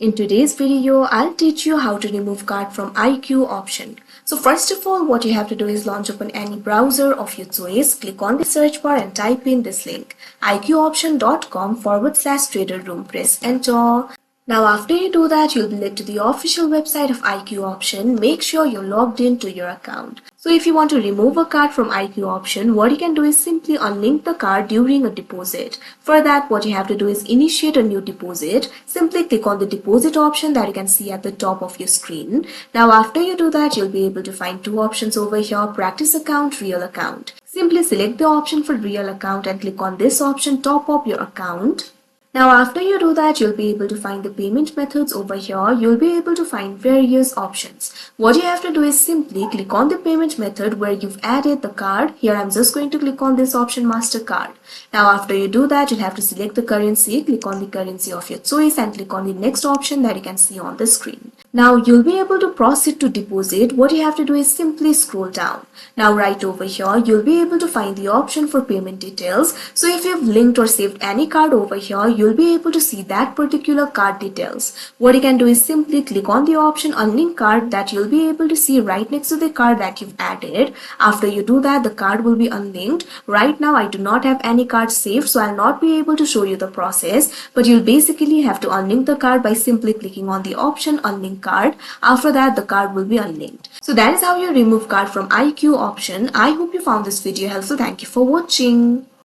In today's video, I'll teach you how to remove card from IQ option. So first of all, what you have to do is launch open any browser of your choice, click on the search bar and type in this link, iqoption.com/trader room, press enter. Now after you do that, you'll be led to the official website of IQ option. Make sure you're logged into your account. So if you want to remove a card from IQ option, what you can do is simply unlink the card during a deposit. For that, what you have to do is initiate a new deposit. Simply click on the deposit option that you can see at the top of your screen. Now after you do that, you'll be able to find two options over here, practice account, real account. Simply select the option for real account and click on this option, top up your account. Now after you do that, you'll be able to find the payment methods over here. You'll be able to find various options. What you have to do is simply click on the payment method where you've added the card. Here I'm just going to click on this option, MasterCard. Now after you do that, you'll have to select the currency, click on the currency of your choice and click on the next option that you can see on the screen. Now you'll be able to proceed to deposit. What you have to do is simply scroll down. Now right over here, you'll be able to find the option for payment details. So if you've linked or saved any card over here, you'll be able to see that particular card details. What you can do is simply click on the option unlink card that you'll be able to see right next to the card that you've added. After you do that, the card will be unlinked. Right now, I do not have any cards saved, so I'll not be able to show you the process, but you'll basically have to unlink the card by simply clicking on the option unlink card. After that, the card will be unlinked. So that is how you remove card from IQ option. I hope you found this video helpful. Thank you for watching.